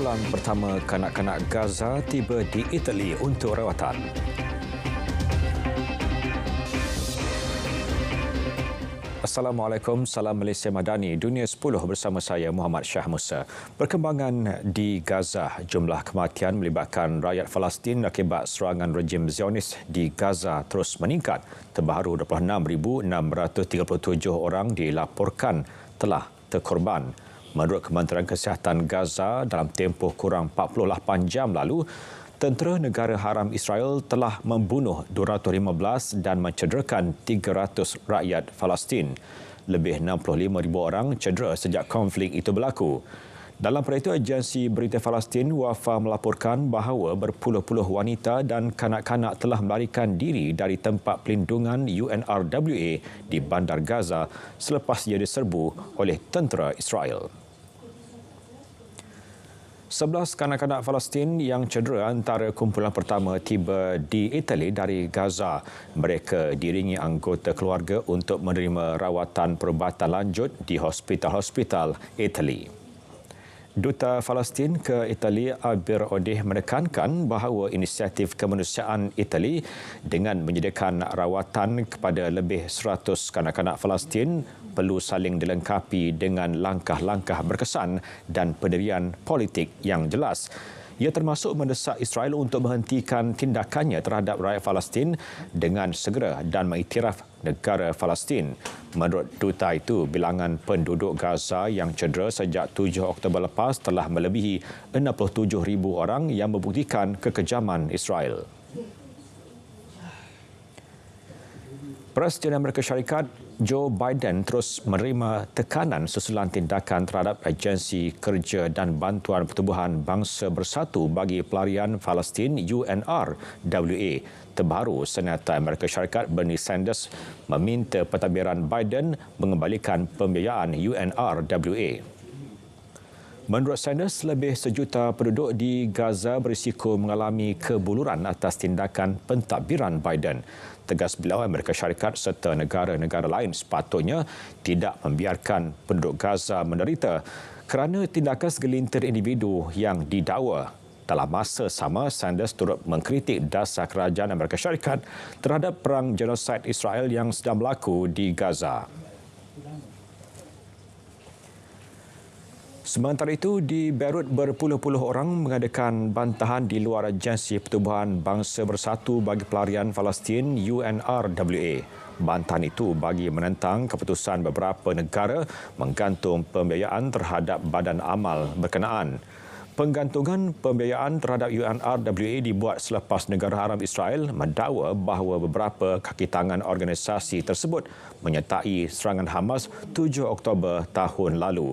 Kumpulan pertama kanak-kanak Gaza tiba di Itali untuk rawatan. Assalamualaikum, salam Malaysia Madani, Dunia 10 bersama saya Muhammad Shah Musa. Perkembangan di Gaza, jumlah kematian melibatkan rakyat Palestin akibat serangan rejim Zionis di Gaza terus meningkat. Terbaru 26,637 orang dilaporkan telah terkorban. Menurut Kementerian Kesihatan Gaza, dalam tempoh kurang 48 jam lalu, tentera negara haram Israel telah membunuh 215 dan mencederakan 300 rakyat Palestin. Lebih 65,000 orang cedera sejak konflik itu berlaku. Dalam pada itu, agensi berita Palestin Wafa melaporkan bahawa berpuluh-puluh wanita dan kanak-kanak telah melarikan diri dari tempat pelindungan UNRWA di Bandar Gaza selepas ia diserbu oleh tentera Israel. 11 kanak-kanak Palestin yang cedera antara kumpulan pertama tiba di Itali dari Gaza. Mereka diiringi anggota keluarga untuk menerima rawatan perubatan lanjut di hospital-hospital Itali. Duta Palestin ke Itali Abir Odeh menekankan bahawa inisiatif kemanusiaan Itali dengan menyediakan rawatan kepada lebih 100 kanak-kanak Palestin perlu saling dilengkapi dengan langkah-langkah berkesan dan pendirian politik yang jelas. Ia termasuk mendesak Israel untuk menghentikan tindakannya terhadap rakyat Palestin dengan segera dan mengiktiraf negara Palestin. Menurut duta itu, bilangan penduduk Gaza yang cedera sejak 7 Oktober lepas telah melebihi 67,000 orang yang membuktikan kekejaman Israel. Presiden Amerika Syarikat Joe Biden terus menerima tekanan susulan tindakan terhadap Agensi Kerja dan Bantuan Pertubuhan Bangsa Bersatu bagi Pelarian Palestin UNRWA. Terbaru, Senator Amerika Syarikat Bernie Sanders meminta pentadbiran Biden mengembalikan pembiayaan UNRWA. Menurut Sanders, lebih sejuta penduduk di Gaza berisiko mengalami kebuluran atas tindakan pentadbiran Biden. Tegas beliau, Amerika Syarikat serta negara-negara lain sepatutnya tidak membiarkan penduduk Gaza menderita kerana tindakan segelintir individu yang didakwa. Dalam masa sama, Sanders turut mengkritik dasar kerajaan Amerika Syarikat terhadap perang genosid Israel yang sedang berlaku di Gaza. Sementara itu, di Beirut berpuluh-puluh orang mengadakan bantahan di luar Agensi Pertubuhan Bangsa Bersatu bagi Pelarian Palestin UNRWA. Bantahan itu bagi menentang keputusan beberapa negara menggantung pembiayaan terhadap badan amal berkenaan. Penggantungan pembiayaan terhadap UNRWA dibuat selepas negara haram Israel mendakwa bahawa beberapa kaki tangan organisasi tersebut menyertai serangan Hamas 7 Oktober tahun lalu.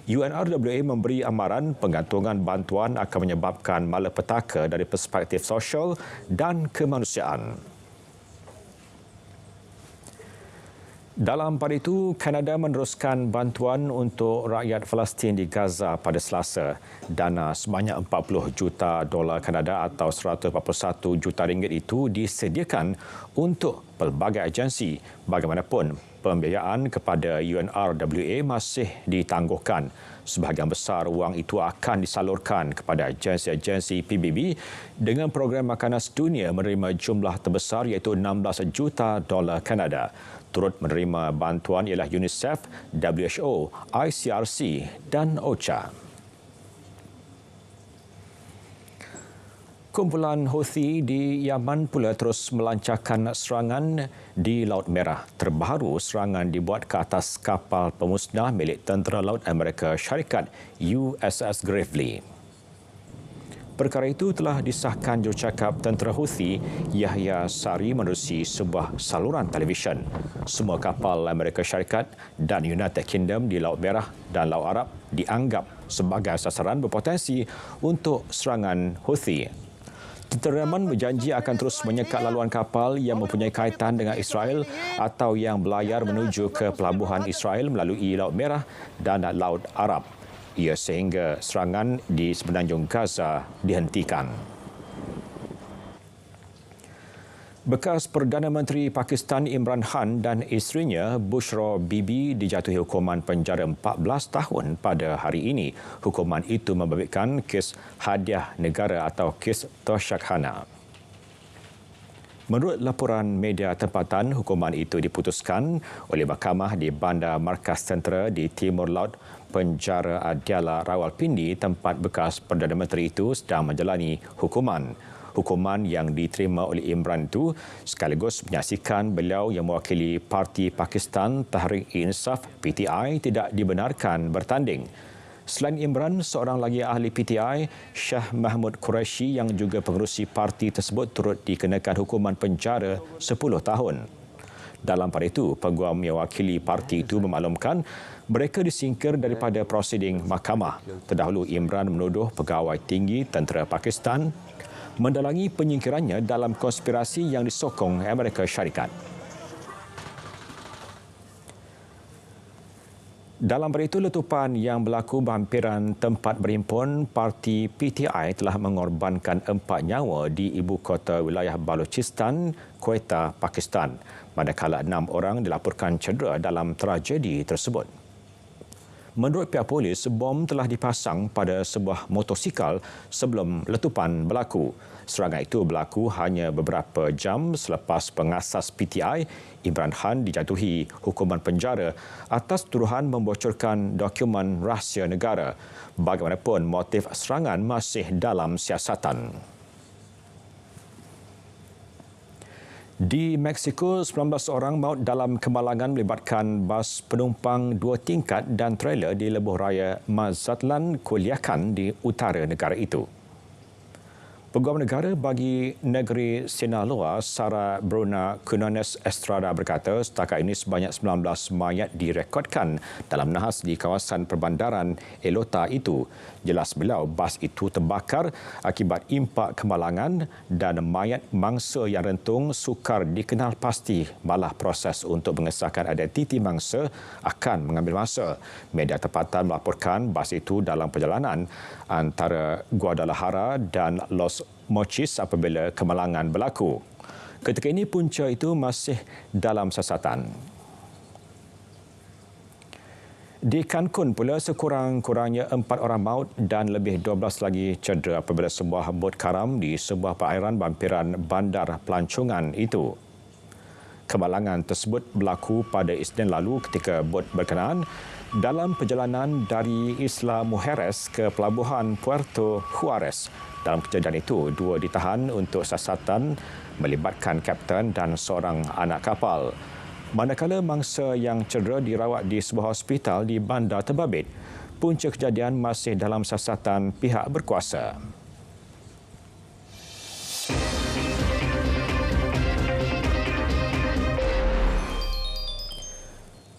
UNRWA memberi amaran penggantungan bantuan akan menyebabkan malapetaka dari perspektif sosial dan kemanusiaan. Dalam pada itu, Kanada meneruskan bantuan untuk rakyat Palestin di Gaza pada Selasa. Dana sebanyak 40 juta dolar Kanada atau 141 juta ringgit itu disediakan untuk pelbagai agensi. Bagaimanapun, pembiayaan kepada UNRWA masih ditangguhkan. Sebahagian besar wang itu akan disalurkan kepada agensi-agensi PBB dengan program makanan sedunia menerima jumlah terbesar iaitu 16 juta dolar Kanada. Turut menerima bantuan ialah UNICEF, WHO, ICRC dan OCHA. Kumpulan Houthi di Yaman pula terus melancarkan serangan di Laut Merah. Terbaru, serangan dibuat ke atas kapal pemusnah milik Tentera Laut Amerika Syarikat USS Gravely. Perkara itu telah disahkan jurucakap Tentera Houthi Yahya Sari menerusi sebuah saluran televisyen. Semua kapal Amerika Syarikat dan United Kingdom di Laut Merah dan Laut Arab dianggap sebagai sasaran berpotensi untuk serangan Houthi. Tentera Yaman berjanji akan terus menyekat laluan kapal yang mempunyai kaitan dengan Israel atau yang berlayar menuju ke pelabuhan Israel melalui Laut Merah dan Laut Arab. Ia sehingga serangan di semenanjung Gaza dihentikan. Bekas Perdana Menteri Pakistan Imran Khan dan isterinya Bushra Bibi dijatuhi hukuman penjara 14 tahun pada hari ini. Hukuman itu membabitkan kes hadiah negara atau kes tosyakhana. Menurut laporan media tempatan, hukuman itu diputuskan oleh mahkamah di Bandar Markas Tentera di Timur Laut Penjara Adiala Rawalpindi, tempat bekas Perdana Menteri itu sedang menjalani hukuman. Hukuman yang diterima oleh Imran itu sekaligus menyaksikan beliau yang mewakili Parti Pakistan Tehreek-e-Insaf PTI tidak dibenarkan bertanding. Selain Imran, seorang lagi ahli PTI, Shah Mahmud Qureshi yang juga pengerusi parti tersebut turut dikenakan hukuman penjara 10 tahun. Dalam pada itu, peguam yang mewakili parti itu memaklumkan mereka disingkir daripada prosiding mahkamah. Terdahulu Imran menuduh pegawai tinggi tentera Pakistan mendalangi penyingkirannya dalam konspirasi yang disokong Amerika Syarikat. Dalam pada itu, letupan yang berlaku berhampiran tempat berhimpun parti PTI telah mengorbankan 4 nyawa di ibu kota wilayah Balochistan, Quetta, Pakistan, manakala 6 orang dilaporkan cedera dalam tragedi tersebut. Menurut pihak polis, bom telah dipasang pada sebuah motosikal sebelum letupan berlaku. Serangan itu berlaku hanya beberapa jam selepas pengasas PTI, Imran Khan, dijatuhi hukuman penjara atas tuduhan membocorkan dokumen rahsia negara. Bagaimanapun, motif serangan masih dalam siasatan. Di Mexico, 19 orang maut dalam kemalangan melibatkan bas penumpang 2 tingkat dan trailer di lebuh raya Mazatlan, Culiacan di utara negara itu. Peguam negara bagi negeri Sinaloa, Sara Bruna Cunones Estrada berkata setakat ini sebanyak 19 mayat direkodkan dalam nahas di kawasan perbandaran Elota itu. Jelas beliau, bas itu terbakar akibat impak kemalangan dan mayat mangsa yang rentung sukar dikenal pasti, malah proses untuk mengesahkan identiti mangsa akan mengambil masa. Media tempatan melaporkan bas itu dalam perjalanan antara Guadalajara dan Los Mochis apabila kemalangan berlaku. Ketika ini punca itu masih dalam siasatan. Di Cancun pula, sekurang-kurangnya 4 orang maut dan lebih 12 lagi cedera apabila sebuah bot karam di sebuah perairan berhampiran bandar pelancongan itu. Kemalangan tersebut berlaku pada Isnin lalu ketika bot berkenaan dalam perjalanan dari Isla Mujeres ke pelabuhan Puerto Juarez. Dalam kejadian itu, 2 ditahan untuk siasatan melibatkan kapten dan seorang anak kapal. Manakala mangsa yang cedera dirawat di sebuah hospital di bandar terbabit, punca kejadian masih dalam siasatan pihak berkuasa.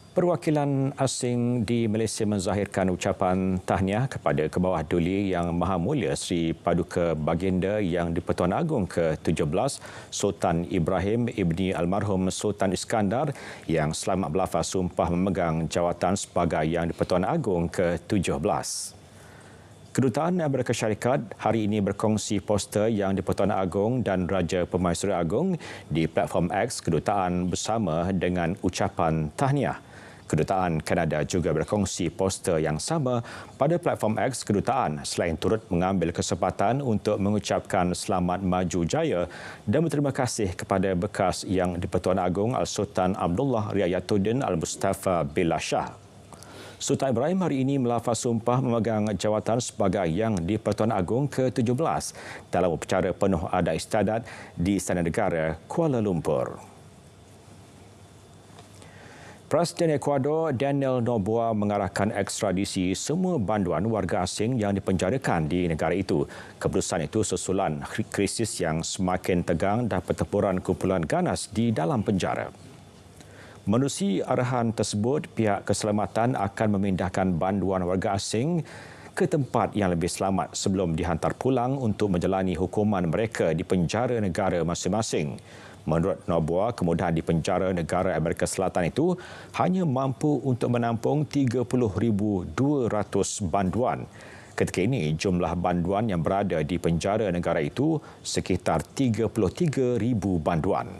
Perwakilan asing di Malaysia menzahirkan ucapan tahniah kepada Kebawah Duli Yang Maha Mulia Sri Paduka Baginda Yang di-Pertuan Agong ke-17 Sultan Ibrahim Ibni Almarhum Sultan Iskandar yang selamat berlafaz sumpah memegang jawatan sebagai Yang di-Pertuan Agong ke-17. Kedutaan Amerika Syarikat hari ini berkongsi poster Yang di-Pertuan Agong dan Raja Permaisuri Agong di platform X Kedutaan bersama dengan ucapan tahniah. Kedutaan Kanada juga berkongsi poster yang sama pada platform X Kedutaan selain turut mengambil kesempatan untuk mengucapkan selamat maju jaya dan berterima kasih kepada bekas Yang di-Pertuan Agong Al-Sultan Abdullah Riayatuddin Al-Mustafa Billah Shah. Sultan Ibrahim hari ini melafaz sumpah memegang jawatan sebagai Yang di-Pertuan Agong ke-17 dalam upacara penuh adat istiadat di Istana Negara Kuala Lumpur. Presiden Ecuador Daniel Noboa mengarahkan ekstradisi semua banduan warga asing yang dipenjarakan di negara itu. Keputusan itu susulan krisis yang semakin tegang dan pertempuran kumpulan ganas di dalam penjara. Menerusi arahan tersebut, pihak keselamatan akan memindahkan banduan warga asing ke tempat yang lebih selamat sebelum dihantar pulang untuk menjalani hukuman mereka di penjara negara masing-masing. Menurut Noboa, kemudahan di penjara negara Amerika Selatan itu hanya mampu untuk menampung 30,200 banduan. Ketika ini, jumlah banduan yang berada di penjara negara itu sekitar 33,000 banduan.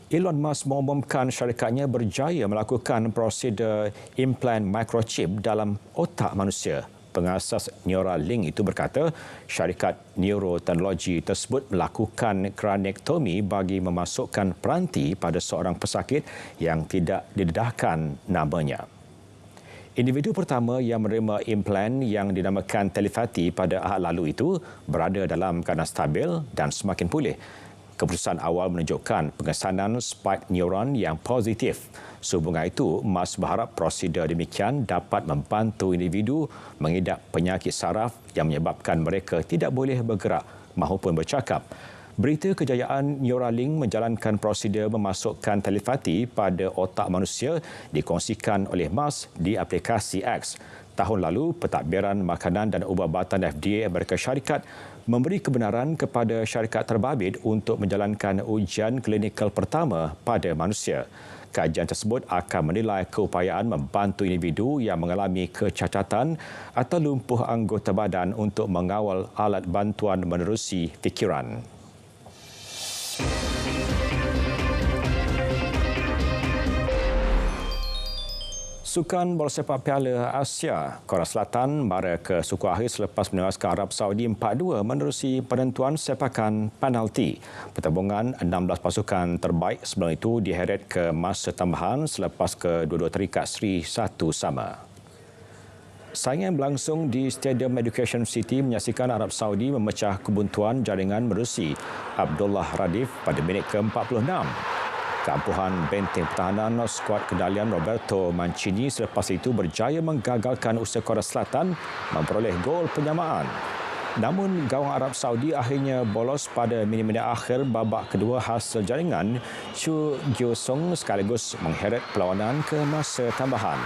Elon Musk mengumumkan syarikatnya berjaya melakukan prosedur implan microchip dalam otak manusia. Pengasas Neuralink itu berkata syarikat neuroteknologi tersebut melakukan kranektomi bagi memasukkan peranti pada seorang pesakit yang tidak didedahkan namanya. Individu pertama yang menerima implan yang dinamakan telepati pada Ahad lalu itu berada dalam keadaan stabil dan semakin pulih. Keputusan awal menunjukkan pengesanan spike neuron yang positif. Sehubungan itu, Musk berharap prosedur demikian dapat membantu individu mengidap penyakit saraf yang menyebabkan mereka tidak boleh bergerak maupun bercakap. Berita kejayaan Neuralink menjalankan prosedur memasukkan telepati pada otak manusia dikongsikan oleh Musk di aplikasi X. Tahun lalu, Pentadbiran Makanan dan Ubatan FDA Amerika Syarikat memberi kebenaran kepada syarikat terbabit untuk menjalankan ujian klinikal pertama pada manusia. Kajian tersebut akan menilai keupayaan membantu individu yang mengalami kecacatan atau lumpuh anggota badan untuk mengawal alat bantuan menerusi fikiran. Sukan bola sepak Piala Asia, Korea Selatan mara ke suku akhir selepas menewaskan Arab Saudi 4-2 menerusi penentuan sepakan penalti. Pertembungan 16 pasukan terbaik sebelum itu diheret ke masa tambahan selepas kedua-dua terikat seri 1-1. Saingan berlangsung di Stadium Education City menyaksikan Arab Saudi memecah kebuntuan jaringan menerusi Abdullah Radif pada minit ke-46. Keampuhan benteng pertahanan skuad kendalian Roberto Mancini selepas itu berjaya menggagalkan usaha Korea Selatan memperoleh gol penyamaan. Namun gawang Arab Saudi akhirnya bolos pada minit-minit akhir babak kedua hasil jaringan Chu Gyo-sung sekaligus mengheret perlawanan ke masa tambahan.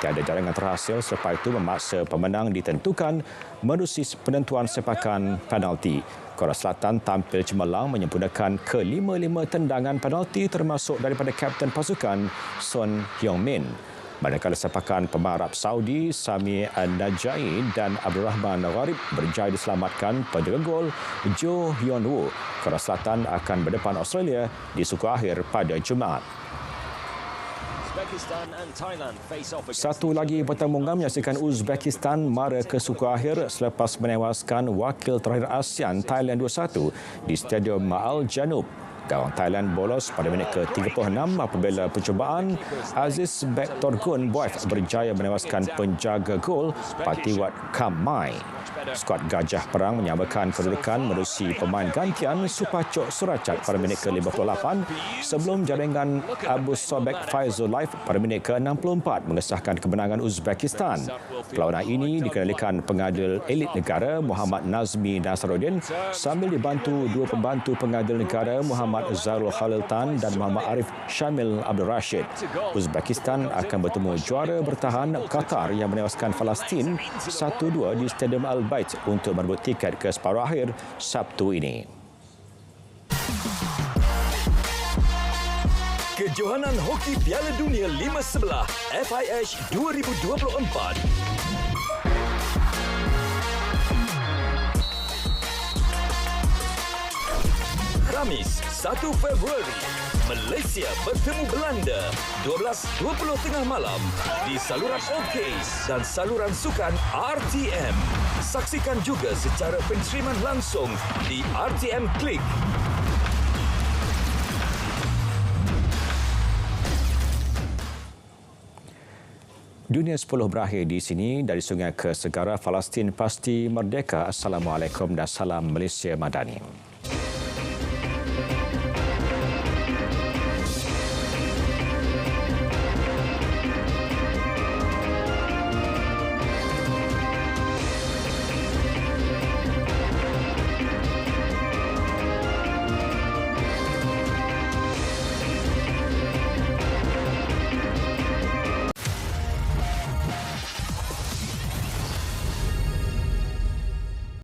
Tiada jaringan terhasil selepas itu memaksa pemenang ditentukan menerusi penentuan sepakan penalti. Korea Selatan tampil cemerlang menyempurnakan ke-5 tendangan penalti termasuk daripada kapten pasukan Son Heung-min. Manakala sepakan pemain Arab Saudi Sami An-Najai dan Abdul Rahman Gharib berjaya diselamatkan penjaga gol Jo Hyun-woo. Korea Selatan akan berdepan Australia di suku akhir pada Jumaat. Satu lagi pertembungan menyaksikan Uzbekistan mara ke suku akhir selepas menewaskan wakil terakhir ASEAN Thailand 2-1 di Stadium Ma'al Janub. Gawang Thailand bolos pada minit ke-36 apabila percubaan Aziz Bektorgun Boev berjaya menewaskan penjaga gol Patiwat Kamai. Skuad Gajah Perang menyamakan kedudukan menerusi pemain gantian Supacok Suracat pada minit ke-58 sebelum jaringan Abu Sobek Faizullaev pada minit ke-64 mengesahkan kemenangan Uzbekistan. Perlawanan ini dikendalikan pengadil elit negara Muhammad Nazmi Nasaruddin sambil dibantu dua pembantu pengadil negara Muhammad Zarul Khalil Tan dan Muhammad Arif Syamil Abdul Rashid. Uzbekistan akan bertemu juara bertahan Qatar yang menewaskan Palestin 1-2 di Stadium Al-Bait untuk merebut tiket ke separuh akhir Sabtu ini. Kejohanan Hoki Piala Dunia 5 sebelah FIH 2024. Khamis, 1 Februari, Malaysia bertemu Belanda 12.20 tengah malam di saluran OK dan saluran sukan RTM. Saksikan juga secara penstreaman langsung di RTM Klik. Dunia 10 berakhir di sini. Dari sungai ke segara, Palestin pasti merdeka. Assalamualaikum dan salam Malaysia Madani.